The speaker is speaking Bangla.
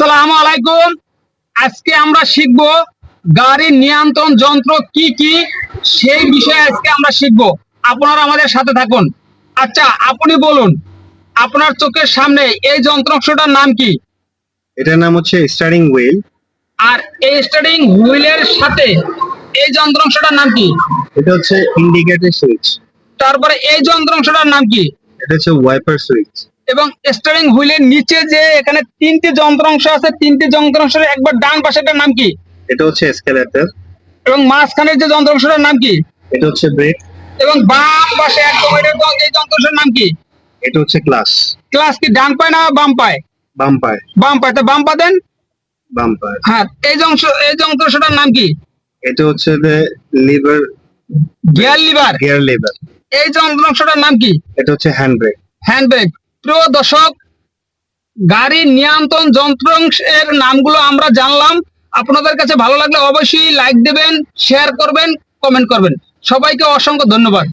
আসসালামু আলাইকুম। আজকে আমরা শিখব গাড়ির নিয়ন্ত্রণ যন্ত্র কি কি সেই বিষয়ে আজকে আমরা শিখব। আপনারা আমাদের সাথে থাকুন। আচ্ছা, আপনি বলুন আপনার চোখের সামনে এই যন্ত্রাংশটার নাম কি? এটার নাম হচ্ছে স্টারিং হুইল। আর এই স্টারিং হুইলের সাথে এই যন্ত্রাংশটার নাম কি? এটা হচ্ছে ইন্ডিকেটর সুইচ। তারপরে এই যন্ত্রাংশটার নাম কি? এটা হচ্ছে ওয়াইপার সুইচ। এবং স্টারিং হুইলের নিচে যে এখানে তিনটি যন্ত্রাংশ আছে, তিনটি যন্ত্রাংশের একবার ডান পাশেরটার নাম কি? এটা হচ্ছে এসকেলেটর। এবং মাঝখানের যে যন্ত্রাংশটার নাম কি? এটা হচ্ছে ব্রেক। এবং বাম পাশে একদম এই যন্ত্রাংশের নাম কি? এটা হচ্ছে ক্লাস। ক্লাস কি ডান পায় না বাম পায়? বাম্পার। বাম পায়। তো বাম পা দেন। বাম্পার। হ্যাঁ, এই যন্ত্রাংশটার নাম কি? এটা হচ্ছে liver. Gear liver. Gear liver. এই যন্ত্রাংশটার নাম কি? এটা হচ্ছে হ্যান্ড ব্রেক। Hand brake. প্রিয় দর্শক, গাড়ির নিয়ন্ত্রণ যন্ত্রাংশের নামগুলো আমরা জানলাম। আপনাদের কাছে ভালো লাগলে অবশ্যই লাইক দেবেন, শেয়ার করবেন, কমেন্ট করবেন। সবাইকে অসংখ্য ধন্যবাদ।